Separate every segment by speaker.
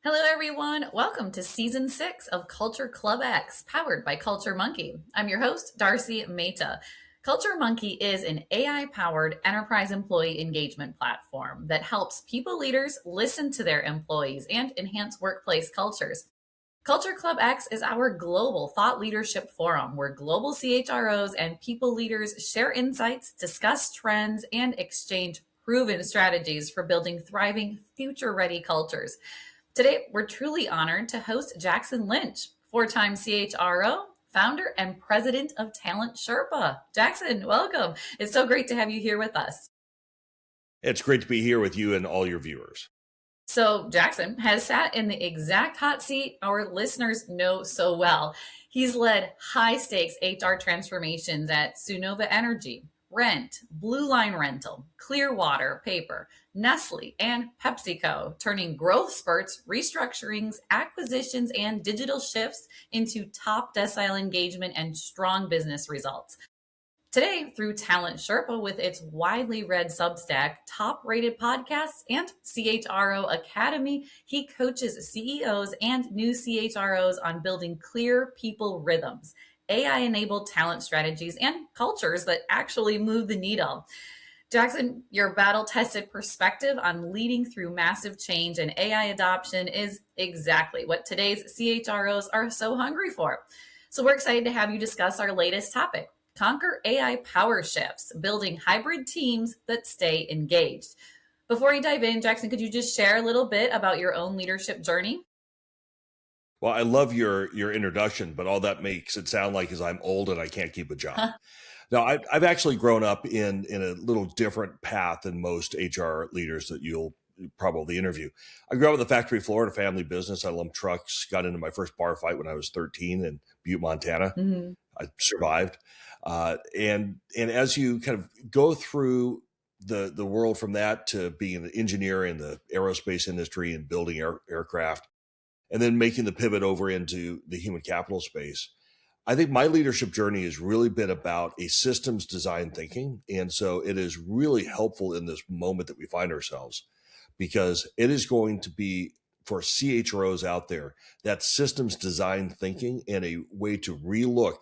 Speaker 1: Hello, everyone. Welcome to Season 6 of CultureClub X, powered by Culture Monkey. I'm your host, Darcy Mehta. Culture Monkey is an AI-powered enterprise employee engagement platform that helps people leaders listen to their employees and enhance workplace cultures. CultureClub X is our global thought leadership forum where global CHROs and people leaders share insights, discuss trends, and exchange proven strategies for building thriving, future-ready cultures. Today, we're truly honored to host Jackson Lynch, four-time CHRO, founder and president of Talent Sherpa. Jackson, welcome. It's so great to have you here with us.
Speaker 2: It's great to be here with you and all your viewers.
Speaker 1: So Jackson has sat in the exact hot seat our listeners know so well. He's led high-stakes HR transformations at Sunnova Energy, Rent, BlueLine Rental, Clearwater Paper, Nestle, and PepsiCo, turning growth spurts, restructurings, acquisitions, and digital shifts into top decile engagement and strong business results. Today, through Talent Sherpa with its widely read Substack, top-rated podcasts, and CHRO Academy, he coaches CEOs and new CHROs on building clear people rhythms, AI-enabled talent strategies, and cultures that actually move the needle. Jackson, your battle-tested perspective on leading through massive change and AI adoption is exactly what today's CHROs are so hungry for. So we're excited to have you discuss our latest topic, Conquer AI Power Shifts, building hybrid teams that stay engaged. Before you dive in, Jackson, could you just share a little bit about your own leadership journey?
Speaker 2: Well, I love your introduction, but all that makes it sound like is I'm old and I can't keep a job. Now, I've actually grown up in a little different path than most HR leaders that you'll probably interview. I grew up on the factory floor in a family business. I lumped trucks, got into my first bar fight when I was 13 in Butte, Montana. Mm-hmm. I survived. And as you kind of go through the world from that to being an engineer in the aerospace industry and building aircraft, and then making the pivot over into the human capital space, I think my leadership journey has really been about a systems design thinking. And so it is really helpful in this moment that we find ourselves, because it is going to be for CHROs out there, that systems design thinking and a way to relook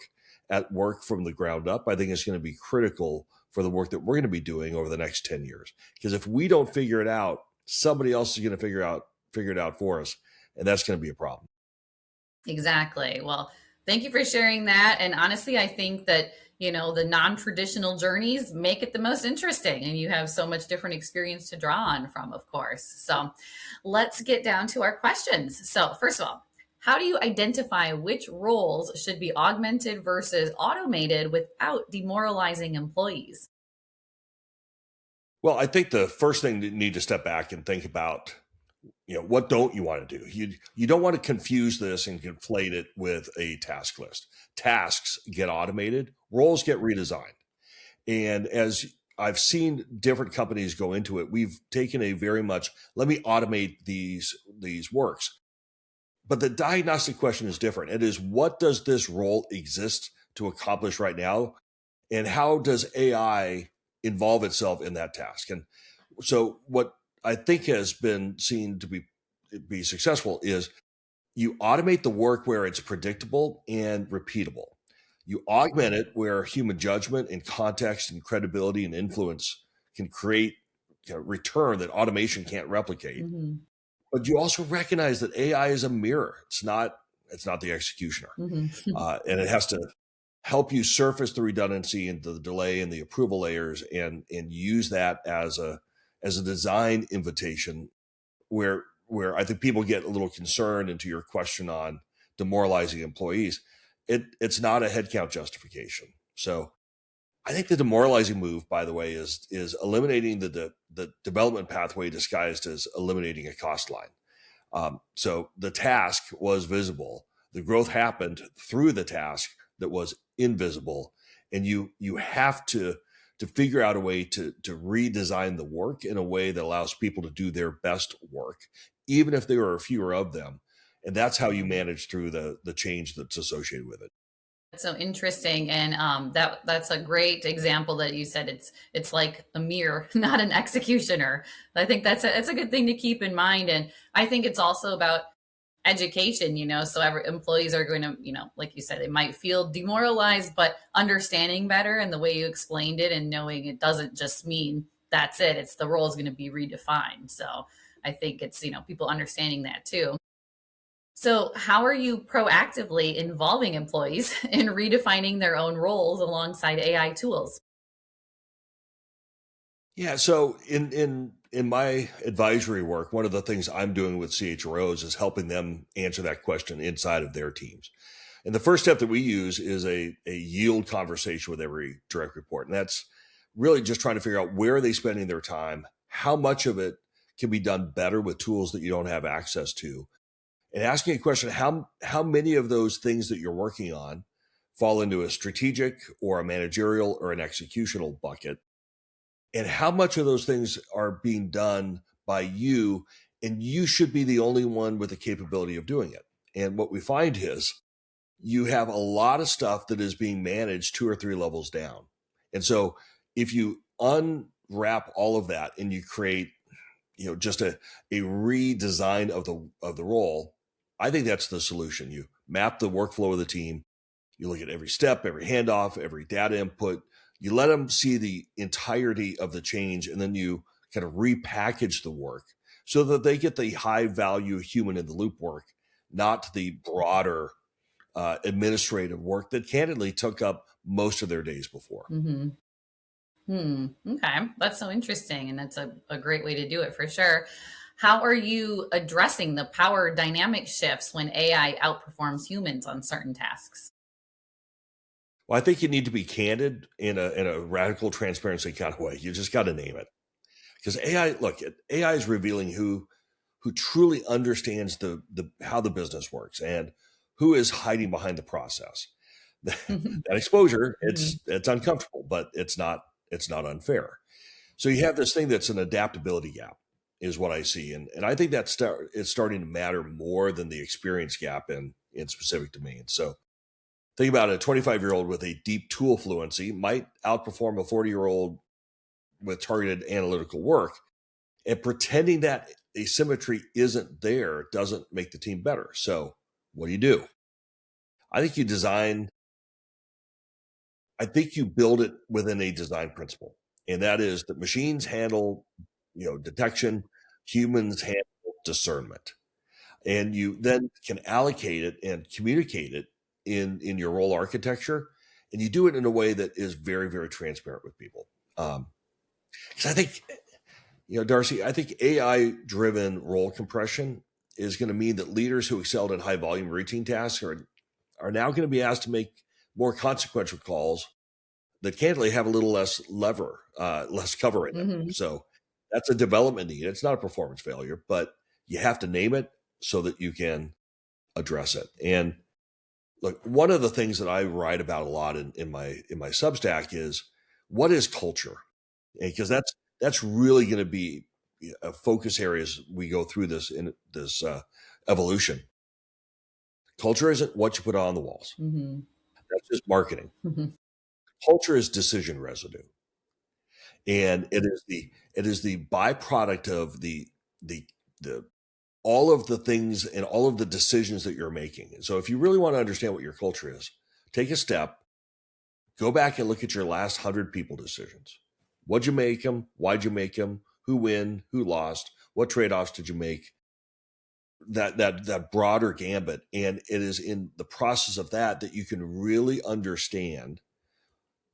Speaker 2: at work from the ground up, I think is going to be critical for the work that we're going to be doing over the next 10 years. Because if we don't figure it out, somebody else is going to figure it out for us. And that's going to be a problem.
Speaker 1: Exactly. Well, thank you for sharing that. And honestly, I think that, the non-traditional journeys make it the most interesting. And you have so much different experience to draw on from, of course. So let's get down to our questions. So first of all, how do you identify which roles should be augmented versus automated without demoralizing employees?
Speaker 2: Well, I think the first thing you need to step back and think about, what don't you want to do? You don't want to confuse this and conflate it with a task list. Tasks get automated, roles get redesigned. And as I've seen different companies go into it, we've taken a very much, let me automate these works. But the diagnostic question is different. It is, what does this role exist to accomplish right now? And how does AI involve itself in that task? And so what I think has been seen to be successful is you automate the work where it's predictable and repeatable. You augment it where human judgment and context and credibility and influence can create a return that automation can't replicate. Mm-hmm. But you also recognize that AI is a mirror. It's not the executioner. Mm-hmm. And it has to help you surface the redundancy and the delay and the approval layers and use that as a design invitation where I think people get a little concerned into your question on demoralizing employees. It's not a headcount justification. So I think the demoralizing move, by the way, is eliminating the development pathway disguised as eliminating a cost line. So the task was visible. The growth happened through the task that was invisible. And you have to figure out a way to redesign the work in a way that allows people to do their best work, even if there are fewer of them. And that's how you manage through the change that's associated with it.
Speaker 1: That's so interesting. And that's a great example that you said it's like a mirror, not an executioner. I think that's a good thing to keep in mind. And I think it's also about education, so every employees are going to, like you said, they might feel demoralized, but understanding better and the way you explained it and knowing it doesn't just mean that's it. It's the role is going to be redefined. So I think it's, people understanding that too. So how are you proactively involving employees in redefining their own roles alongside AI tools?
Speaker 2: Yeah. So in my advisory work, one of the things I'm doing with CHROs is helping them answer that question inside of their teams. And the first step that we use is a yield conversation with every direct report. And that's really just trying to figure out where are they spending their time, how much of it can be done better with tools that you don't have access to, and asking a question, how many of those things that you're working on fall into a strategic or a managerial or an executional bucket, and how much of those things are being done by you, and you should be the only one with the capability of doing it. And what we find is you have a lot of stuff that is being managed 2 or 3 levels down. And so if you unwrap all of that and you create, just a redesign of the role, I think that's the solution. You map the workflow of the team. You look at every step, every handoff, every data input. You let them see the entirety of the change, and then you kind of repackage the work so that they get the high value human in the loop work, not the broader administrative work that candidly took up most of their days before.
Speaker 1: Mm-hmm. Okay. That's so interesting. And that's a great way to do it for sure. How are you addressing the power dynamic shifts when AI outperforms humans on certain tasks?
Speaker 2: Well, I think you need to be candid in a radical transparency kind of way. You just got to name it, because AI is revealing who truly understands the how the business works and who is hiding behind the process. That exposure,
Speaker 1: Mhm.
Speaker 2: it's uncomfortable, but it's not unfair. So you have this thing that's an adaptability gap, is what I see, and I think it's starting to matter more than the experience gap in specific domains. So think about a 25-year-old with a deep tool fluency might outperform a 40-year-old with targeted analytical work, and pretending that asymmetry isn't there doesn't make the team better. So what do you do? I think you design I think you build it within a design principle, and that is that machines handle, detection, humans handle discernment, and you then can allocate it and communicate it in your role architecture, and you do it in a way that is very, very transparent with people. Because I think, Darcy, I think AI driven role compression is going to mean that leaders who excelled in high volume routine tasks are now going to be asked to make more consequential calls that candidly have a little less cover in them.
Speaker 1: Mhm.
Speaker 2: So that's a development need. It's not a performance failure, but you have to name it so that you can address it. And look, one of the things that I write about a lot in my Substack is what is culture, because that's really going to be a focus area as we go through this evolution. Culture isn't what you put on the walls.
Speaker 1: Mhm.
Speaker 2: That's just marketing.
Speaker 1: Mhm.
Speaker 2: Culture is decision residue, and it is the byproduct of the all of the things and all of the decisions that you're making. And so if you really want to understand what your culture is, take a step, go back and look at your last 100 people decisions. What'd you make them? Why'd you make them? Who win? Who lost? What trade-offs did you make? That broader gambit. And it is in the process of that you can really understand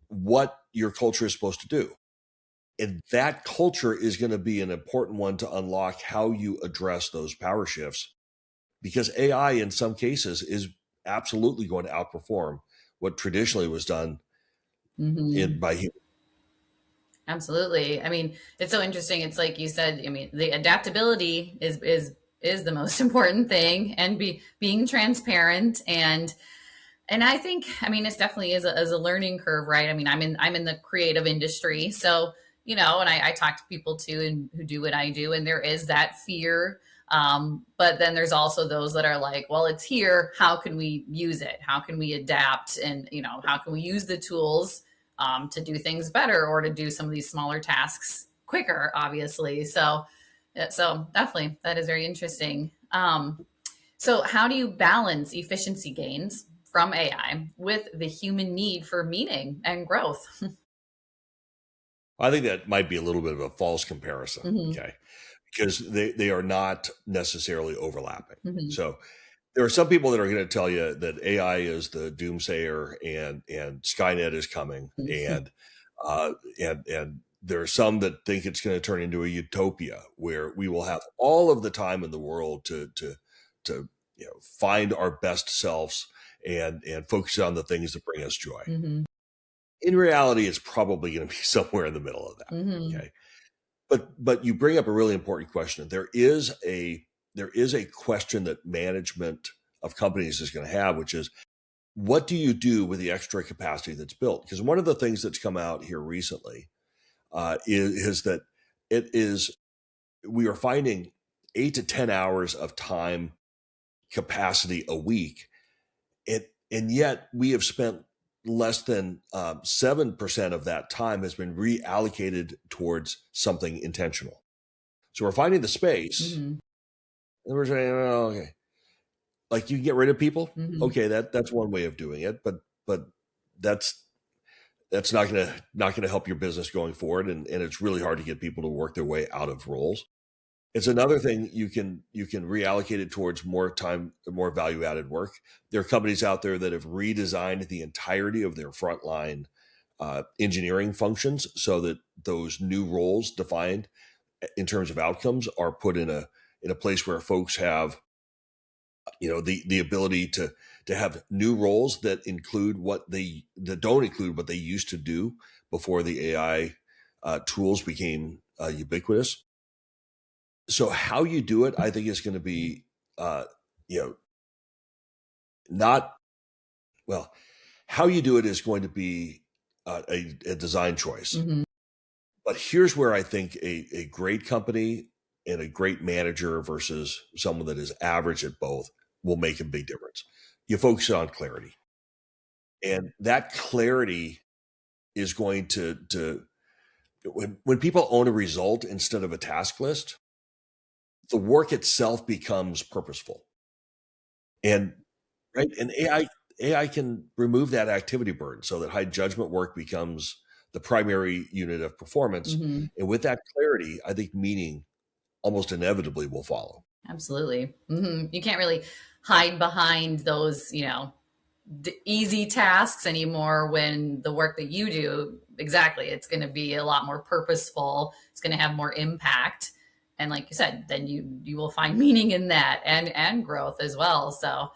Speaker 2: what your culture is supposed to do. And that culture is going to be an important one to unlock how you address those power shifts, because AI in some cases is absolutely going to outperform what traditionally was done
Speaker 1: Mhm.
Speaker 2: by humans.
Speaker 1: Absolutely. I mean, it's so interesting. It's like you said, I mean, the adaptability is the most important thing, and being transparent, and I think, I mean, it's definitely is a learning curve, right? I mean, I'm in the creative industry, so and I talk to people too, and who do what I do, and there is that fear. But then there's also those that are like, well, it's here. How can we use it? How can we adapt? And how can we use the tools to do things better, or to do some of these smaller tasks quicker? Obviously, so definitely that is very interesting. So, how do you balance efficiency gains from AI with the human need for meaning and growth?
Speaker 2: I think that might be a little bit of a false comparison.
Speaker 1: Hmm.
Speaker 2: Okay. Because they are not necessarily overlapping.
Speaker 1: Hmm.
Speaker 2: So there are some people that are going to tell you that AI is the doomsayer and Skynet is coming, and there are some that think it's going to turn into a utopia where we will have all of the time in the world to find our best selves and focus on the things that bring us joy.
Speaker 1: Hmm.
Speaker 2: In reality, it's probably going to be somewhere in the middle of that.
Speaker 1: Hmm.
Speaker 2: Okay. But you bring up a really important question. There is a question that management of companies is going to have, which is, what do you do with the extra capacity that's built? Because one of the things that's come out here recently is that it is we are finding 8 to 10 hours of time capacity a week, and yet we have spent less than 7% of that time has been reallocated towards something intentional. So we're finding the space,
Speaker 1: Hmm.
Speaker 2: and we're saying, oh, okay, like you can get rid of people.
Speaker 1: Hmm.
Speaker 2: Okay, that's one way of doing it, but that's not gonna help your business going forward, and it's really hard to get people to work their way out of roles. It's another thing you can reallocate it towards more time, more value added work. There are companies out there that have redesigned the entirety of their frontline engineering functions so that those new roles defined in terms of outcomes are put in a place where folks have the ability to have new roles that include that don't include what they used to do before the AI tools became ubiquitous. So how you do it, I think, is going to be uh, you know not well. How you do it is going to be a design choice.
Speaker 1: Hmm.
Speaker 2: But here's where I think a great company and a great manager versus someone that is average at both will make a big difference. You focus on clarity, and that clarity is going to when people own a result instead of a task list, the work itself becomes purposeful. And right, and AI can remove that activity burden so that high judgment work becomes the primary unit of performance.
Speaker 1: Hmm.
Speaker 2: And with that clarity, I think meaning almost inevitably will follow.
Speaker 1: Absolutely. You can't really hide behind those, easy tasks anymore when the work that you do, exactly, it's going to be a lot more purposeful. It's going to have more impact. And like you said, then you will find meaning in that and growth as well. So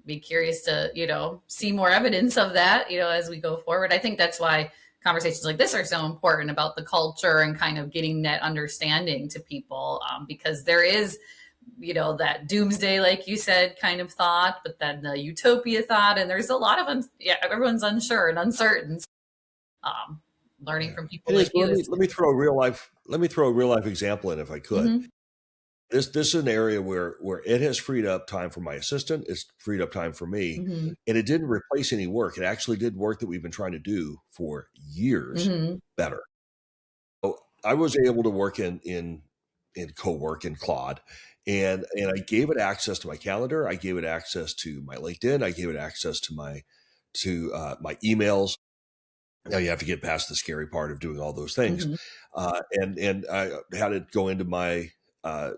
Speaker 1: be curious to, see more evidence of that, as we go forward. I think that's why conversations like this are so important about the culture and kind of getting that understanding to people, because there is that doomsday, like you said, kind of thought, but then the utopia thought, and there's a lot of everyone's unsure and uncertain. Um, Learning
Speaker 2: Yeah,
Speaker 1: from people
Speaker 2: it is.
Speaker 1: like
Speaker 2: But
Speaker 1: you is.
Speaker 2: let me throw a real life example in if I could.
Speaker 1: Mhm.
Speaker 2: This is an area where it has freed up time for my assistant. It's freed up time for me,
Speaker 1: Mhm.
Speaker 2: and it didn't replace any work. It actually did work that we've been trying to do for years
Speaker 1: Mhm.
Speaker 2: better. So I was able to work in co-work in Claude, and I gave it access to my calendar. I gave it access to my LinkedIn. I gave it access to my emails. Now you have to get past the scary part of doing all those things,
Speaker 1: Mhm.
Speaker 2: and I had it go into uh,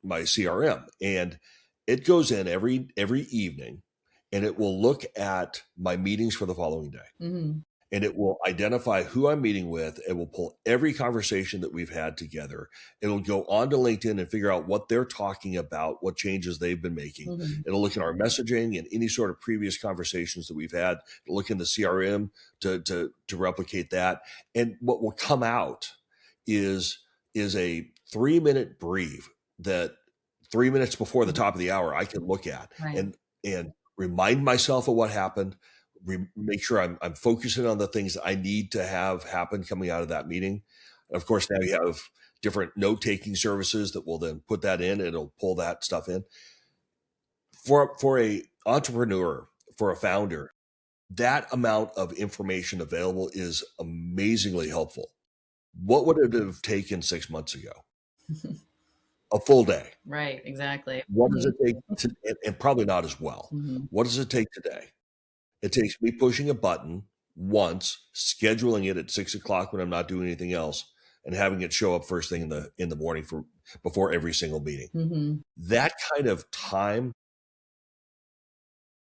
Speaker 2: my CRM, and it goes in every evening, and it will look at my meetings for the following day,
Speaker 1: Mhm.
Speaker 2: and it will identify who I'm meeting with. It will pull every conversation that we've had together. It'll go onto LinkedIn and figure out what they're talking about, what changes they've been making.
Speaker 1: Mhm.
Speaker 2: It'll look at our messaging and any sort of previous conversations that we've had. It'll look in the CRM to replicate that. And what will come out is a 3-minute brief that 3 minutes before the
Speaker 1: Mhm.
Speaker 2: top of the hour I can look at
Speaker 1: Right.
Speaker 2: and remind myself of what happened, make sure I'm focusing on the things that I need to have happen coming out of that meeting. Of course, now you have different note taking services that will then put that in. It'll pull that stuff in for a entrepreneur, for a founder. That amount of information available is amazingly helpful. What would it have taken 6 months ago? a full day.
Speaker 1: Right, exactly.
Speaker 2: What does it take to, and probably not as well.
Speaker 1: Mm-hmm.
Speaker 2: What does it take today? It takes me pushing a button once, scheduling it at 6 o'clock when I'm not doing anything else, and having it show up first thing in the morning for before every single meeting.
Speaker 1: Mm-hmm.
Speaker 2: That kind of time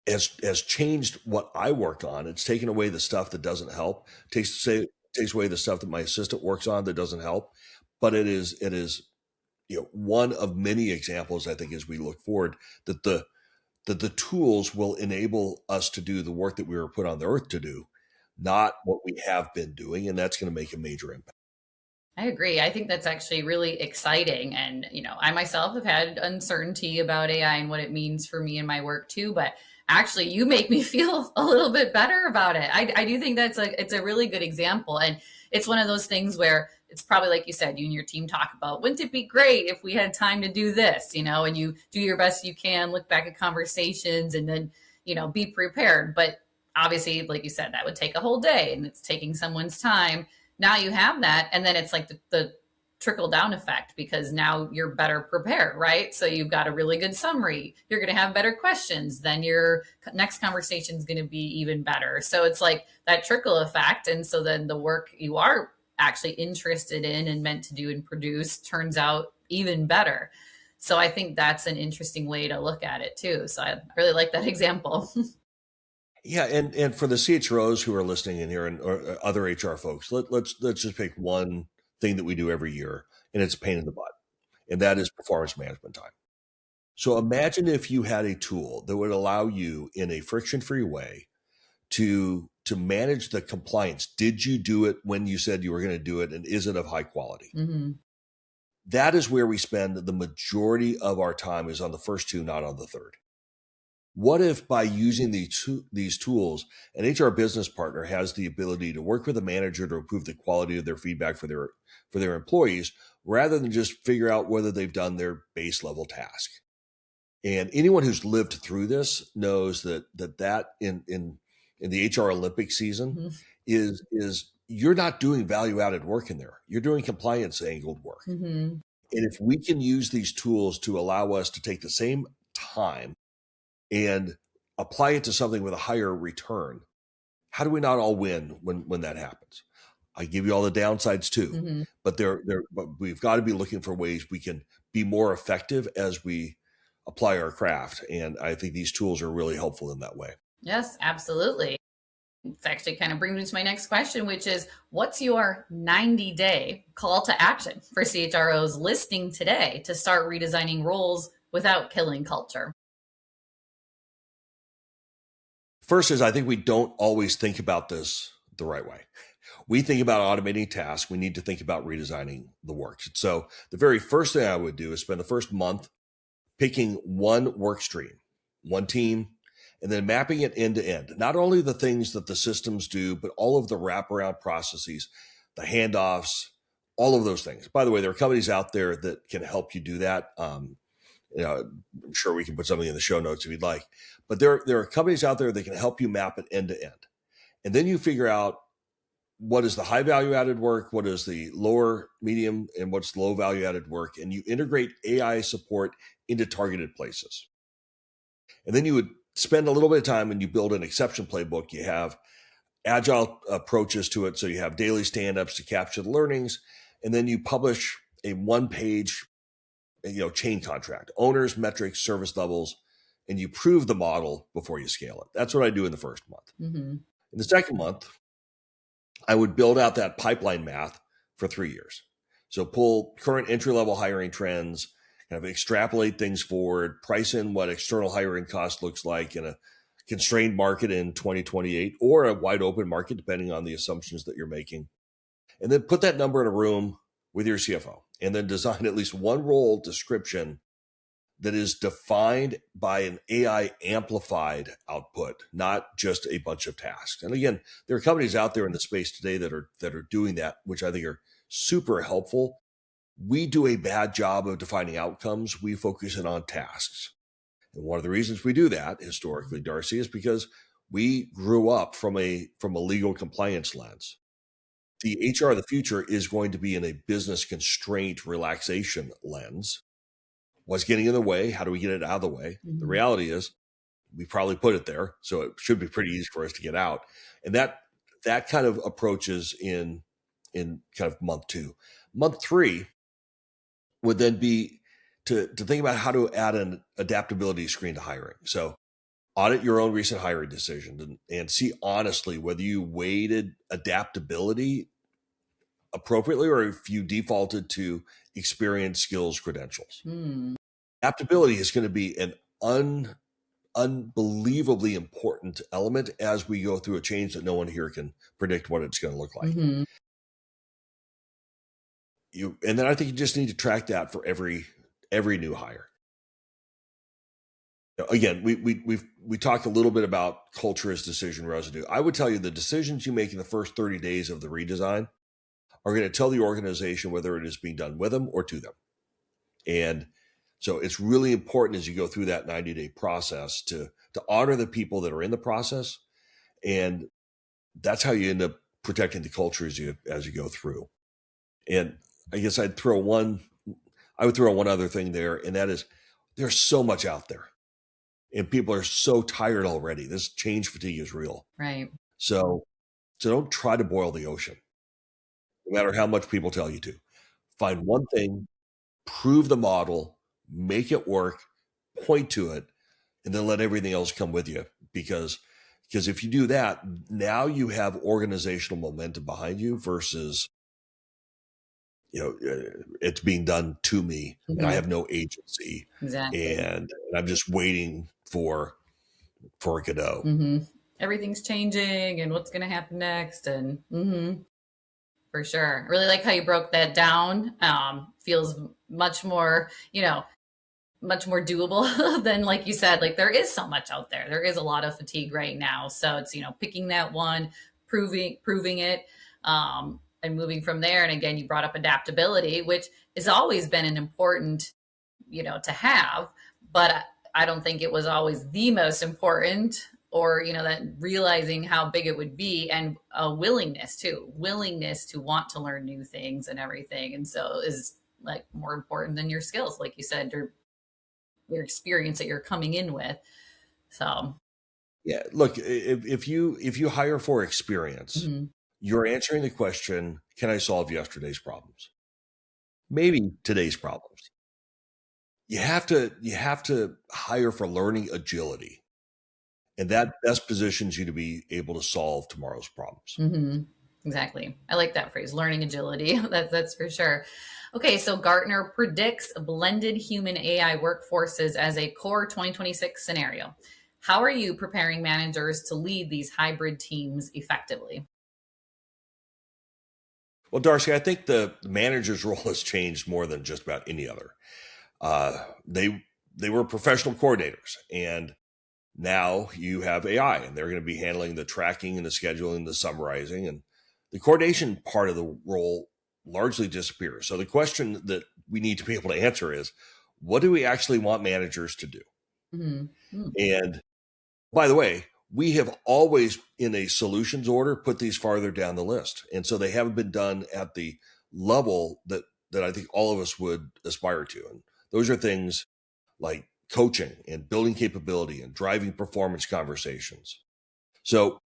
Speaker 2: has changed what I work on. It's taken away the stuff that doesn't help. Takes away the stuff that my assistant works on that doesn't help. But it is one of many examples, I think, as we look forward, that the tools will enable us to do the work that we were put on the earth to do, not what we have been doing, and that's going to make a major impact.
Speaker 1: I agree. I think that's actually really exciting. And, I myself have had uncertainty about AI and what it means for me and my work too, but actually you make me feel a little bit better about it. I do think it's a really good example. And it's one of those things where it's probably like you said, you and your team talk about, wouldn't it be great if we had time to do this, and you do your best you can, look back at conversations and then, be prepared. But obviously, like you said, that would take a whole day and it's taking someone's time. Now you have that. And then it's like the trickle down effect because now you're better prepared, right? So you've got a really good summary. You're going to have better questions. Then your next conversation is going to be even better. So it's like that trickle effect. And so then the work you are actually interested in and meant to do and produce turns out even better. So I think that's an interesting way to look at it too. So I really like that example.
Speaker 2: Yeah, and for the CHROs who are listening in here or other HR folks, let's just pick one thing that we do every year, and it's a pain in the butt, and that is performance management time. So imagine if you had a tool that would allow you in a friction-free way to manage the compliance. Did you do it when you said you were going to do it, and is it of high quality?
Speaker 1: Mm-hmm.
Speaker 2: That is where we spend the majority of our time is on the first two, not on the third. What if by using these tools, an HR business partner has the ability to work with a manager to improve the quality of their feedback for their employees, rather than just figure out whether they've done their base level task? And anyone who's lived through this knows that in the HR Olympic season
Speaker 1: Mm-hmm.
Speaker 2: is you're not doing value added work in there. You're doing compliance angled work.
Speaker 1: Mm-hmm.
Speaker 2: And if we can use these tools to allow us to take the same time and apply it to something with a higher return, how do we not all win when that happens? I give you all the downsides too,
Speaker 1: Mm-hmm.
Speaker 2: but we've got to be looking for ways we can be more effective as we apply our craft. And I think these tools are really helpful in that way.
Speaker 1: Yes, absolutely. It's actually kind of brings me to my next question, which is what's your 90-day call to action for CHROs listening today to start redesigning roles without killing culture?
Speaker 2: First is I think we don't always think about this the right way. We think about automating tasks. We need to think about redesigning the work. So the very first thing I would do is spend the first month picking one work stream, one team, and then mapping it end to end. Not only the things that the systems do, but all of the wraparound processes, the handoffs, all of those things. By the way, there are companies out there that can help you do that. I'm sure we can put something in the show notes if you'd like. But there are companies out there that can help you map it end to end. And then you figure out what is the high value added work, what is the lower, medium, and what's low value added work. And you integrate AI support into targeted places. And then you would spend a little bit of time and you build an exception playbook. You have agile approaches to it. So you have daily stand-ups to capture the learnings. And then you publish a one-page chain contract, owners, metrics, service levels, and you prove the model before you scale it. That's what I do in the first month.
Speaker 1: Mm-hmm.
Speaker 2: In the second month, I would build out that pipeline math for 3 years. So pull current entry-level hiring trends, kind of extrapolate things forward, price in what external hiring cost looks like in a constrained market in 2028 or a wide open market, depending on the assumptions that you're making. And then put that number in a room with your CFO and then design at least one role description that is defined by an AI amplified output, not just a bunch of tasks. And again, there are companies out there in the space today that are doing that, which I think are super helpful. We do a bad job of defining outcomes. We focus in on tasks. And one of the reasons we do that historically, Darcy, is because we grew up from a legal compliance lens. The HR of the future is going to be in a business constraint relaxation lens. What's getting in the way? How do we get it out of the way? The reality is we probably put it there, so it should be pretty easy for us to get out. And that kind of approaches in kind of month 2. Month 3 would then be to think about how to add an adaptability screen to hiring. So audit your own recent hiring decisions and see honestly whether you weighted adaptability appropriately or if you defaulted to experience, skills, credentials. Adaptability is going to be an unbelievably important element as we go through a change that no one here can predict what it's going to look like. And then I think you just need to track that for every new hire. Again, we talked a little bit about culture as decision residue. I would tell you the decisions you make in the first 30 days of the redesign are going to tell the organization whether it is being done with them or to them. And so it's really important as you go through that 90-day process to honor the people that are in the process. And that's how you end up protecting the culture as you go through. And I guess I would throw one other thing there, and that is there's so much out there. And people are so tired already. This change fatigue is real.
Speaker 1: Right.
Speaker 2: So don't try to boil the ocean, no matter how much people tell you to. Find one thing, prove the model, make it work, point to it, and then let everything else come with you. Because if you do that, now you have organizational momentum behind you versus, it's being done to me and I have no agency.
Speaker 1: Exactly.
Speaker 2: And I'm just waiting for a Godot.
Speaker 1: Everything's changing and what's going to happen next. And for sure. I really like how you broke that down. Feels much more, much more doable than, like you said, like there is so much out there. There is a lot of fatigue right now. So it's, picking that one, proving it, and moving from there. And again, you brought up adaptability, which has always been an important, to have, but I don't think it was always the most important, or, that realizing how big it would be, and a willingness to want to learn new things and everything. And so is like more important than your skills, like you said, your experience that you're coming in with. So
Speaker 2: yeah, look, if you hire for experience, you're answering the question, can I solve yesterday's problems? Maybe today's problems. You have to hire for learning agility, and that best positions you to be able to solve tomorrow's problems.
Speaker 1: Exactly. I like that phrase, learning agility. That's for sure. Okay, so Gartner predicts blended human AI workforces as a core 2026 scenario. How are you preparing managers to lead these hybrid teams effectively?
Speaker 2: Well, Darcy, I think the manager's role has changed more than just about any other. They were professional coordinators, and now you have AI, and they're going to be handling the tracking and the scheduling, the summarizing, and the coordination part of the role largely disappears. So the question that we need to be able to answer is, what do we actually want managers to do? And by the way, we have always, in a solutions order, put these farther down the list. And so they haven't been done at the level that I think all of us would aspire to. And those are things like coaching and building capability and driving performance conversations. So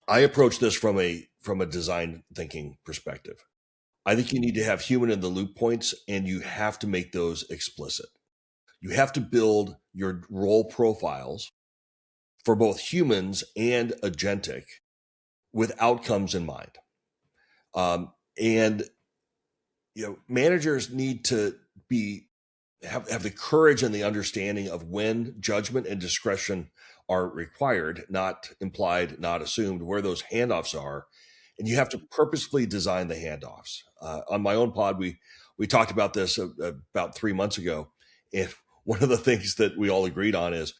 Speaker 2: I approach this from a design thinking perspective. I think you need to have human in the loop points, and you have to make those explicit. You have to build your role profiles for both humans and agentic with outcomes in mind. And managers need to have the courage and the understanding of when judgment and discretion are required, not implied, not assumed, where those handoffs are. And you have to purposefully design the handoffs. On my own pod, we talked about this about 3 months ago. And one of the things that we all agreed on is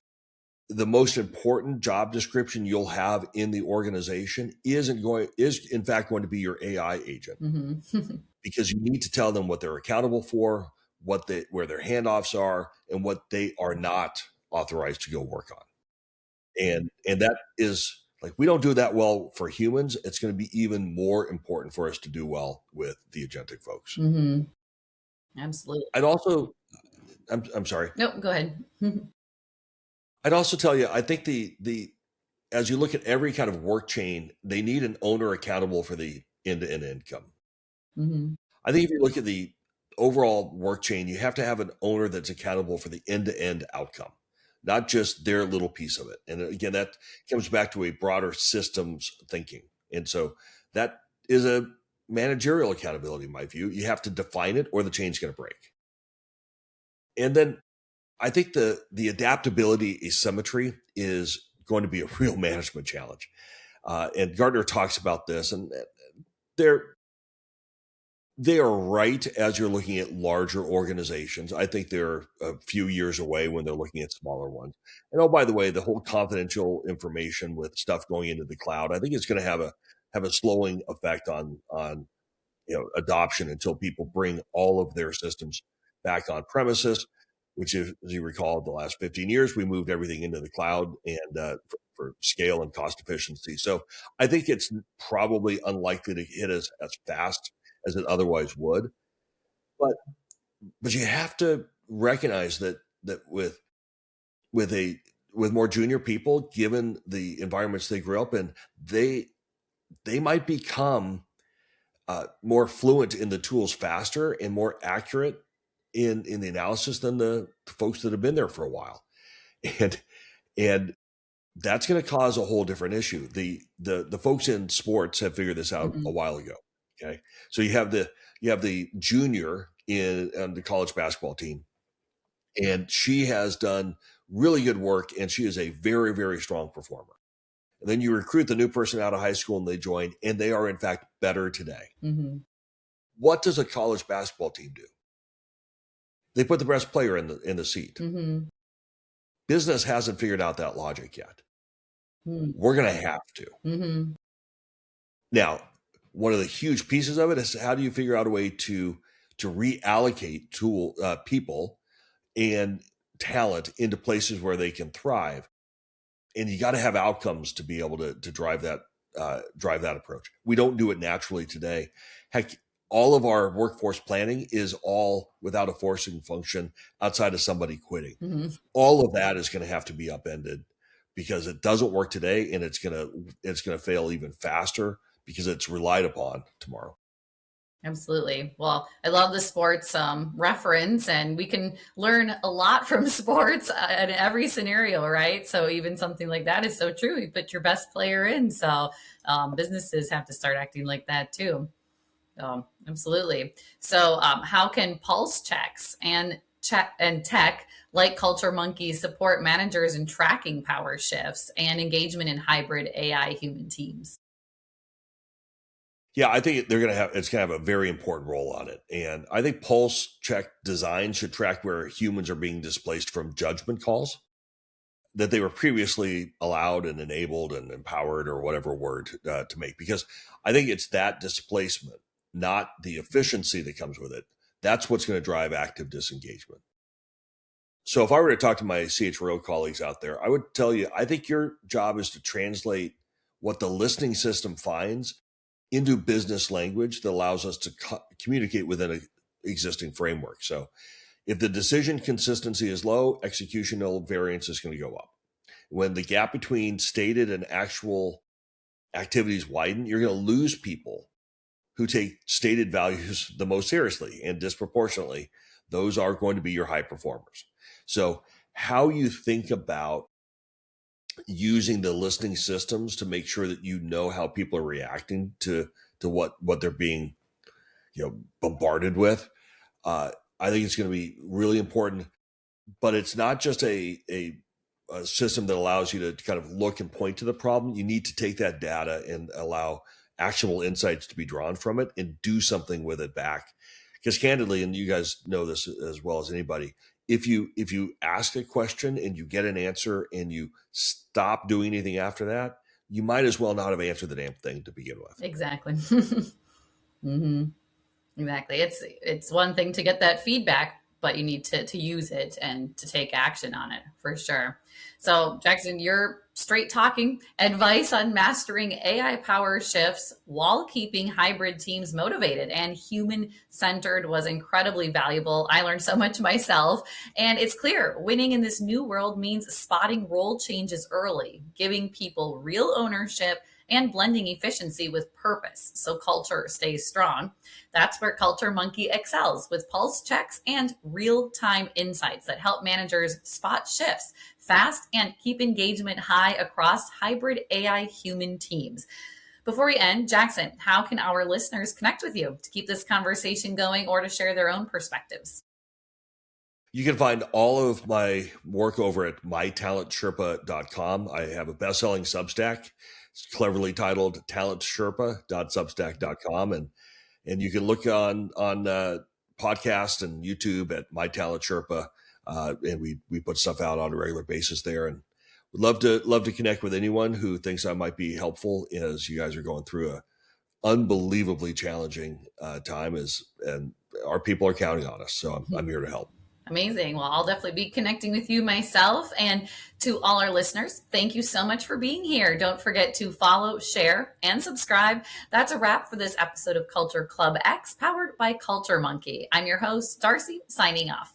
Speaker 2: the most important job description you'll have in the organization is in fact going to be your AI agent, because you need to tell them what they're accountable for, where their handoffs are, and what they are not authorized to go work on. And that is, like, we don't do that well for humans. It's going to be even more important for us to do well with the agentic folks.
Speaker 1: Absolutely.
Speaker 2: I'd also I'm sorry.
Speaker 1: No, go ahead.
Speaker 2: I'd also tell you, I think as you look at every kind of work chain, they need an owner accountable for the end-to-end income.
Speaker 1: Mm-hmm.
Speaker 2: I think if you look at the overall work chain, you have to have an owner that's accountable for the end-to-end outcome, not just their little piece of it. And again, that comes back to a broader systems thinking. And so that is a managerial accountability, in my view. You have to define it or the chain's going to break. And then I think the adaptability asymmetry is going to be a real management challenge. And Gartner talks about this, and they are right as you're looking at larger organizations. I think they're a few years away when they're looking at smaller ones. And oh, by the way, the whole confidential information with stuff going into the cloud, I think it's going to have a slowing effect on adoption until people bring all of their systems back on premises, which is, as you recall, the last 15 years, we moved everything into the cloud and for scale and cost efficiency. So I think it's probably unlikely to hit us as fast as it otherwise would. But you have to recognize that with more junior people, given the environments they grew up in, they might become more fluent in the tools faster and more accurate in the analysis than the folks that have been there for a while. And that's going to cause a whole different issue. The folks in sports have figured this out a while ago. Okay. So you have the junior on the college basketball team, and she has done really good work, and she is a very, very strong performer. And then you recruit the new person out of high school and they join, and they are in fact better today. Mm-hmm. What does a college basketball team do? They put the best player in the seat. Mm-hmm. Business hasn't figured out that logic yet. Mm-hmm. We're going to have to. Mm-hmm. Now, one of the huge pieces of it is how do you figure out a way to reallocate people and talent into places where they can thrive, and you got to have outcomes to be able to drive that approach. We don't do it naturally today. Heck, all of our workforce planning is all without a forcing function outside of somebody quitting. Mm-hmm. All of that is going to have to be upended because it doesn't work today, and it's going to fail even faster because it's relied upon tomorrow.
Speaker 1: Absolutely. Well, I love the sports reference, and we can learn a lot from sports in every scenario, right? So even something like that is so true. You put your best player in. So businesses have to start acting like that too. Absolutely. So how can pulse checks and tech like Culture Monkey support managers in tracking power shifts and engagement in hybrid AI human teams?
Speaker 2: Yeah, I think it's going to have a very important role on it. And I think pulse check design should track where humans are being displaced from judgment calls that they were previously allowed and enabled and empowered, or whatever word to make, because I think it's that displacement, not the efficiency that comes with it. That's what's going to drive active disengagement. So if I were to talk to my CHRO colleagues out there, I would tell you, I think your job is to translate what the listening system finds into business language that allows us to communicate within an existing framework. So if the decision consistency is low, executional variance is going to go up. When the gap between stated and actual activities widen, you're going to lose people who take stated values the most seriously, and disproportionately, those are going to be your high performers. So how you think about using the listening systems to make sure that you know how people are reacting to what they're being bombarded with, I think it's going to be really important. But it's not just a system that allows you to kind of look and point to the problem. You need to take that data and allow actionable insights to be drawn from it and do something with it back. Because candidly, and you guys know this as well as anybody, if you ask a question and you get an answer and you stop doing anything after that, you might as well not have answered the damn thing to begin with.
Speaker 1: Exactly. Mm-hmm. Exactly. It's one thing to get that feedback, but you need to use it and to take action on it for sure. So Jackson, you're straight talking, advice on mastering AI power shifts while keeping hybrid teams motivated and human centered was incredibly valuable. I learned so much myself. And it's clear winning in this new world means spotting role changes early, giving people real ownership and blending efficiency with purpose so culture stays strong. That's where Culture Monkey excels with pulse checks and real-time insights that help managers spot shifts fast and keep engagement high across hybrid AI human teams. Before we end, Jackson, how can our listeners connect with you to keep this conversation going or to share their own perspectives?
Speaker 2: You can find all of my work over at mytalentsherpa.com. I have a best-selling Substack. It's cleverly titled talentsherpa.substack.com. And you can look on podcast and YouTube at My Talent Sherpa. And we put stuff out on a regular basis there. And would love to connect with anyone who thinks I might be helpful as you guys are going through a unbelievably challenging time and our people are counting on us. So I'm here to help.
Speaker 1: Amazing. Well, I'll definitely be connecting with you myself. And to all our listeners, thank you so much for being here. Don't forget to follow, share, and subscribe. That's a wrap for this episode of Culture Club X, powered by Culture Monkey. I'm your host, Darcy, signing off.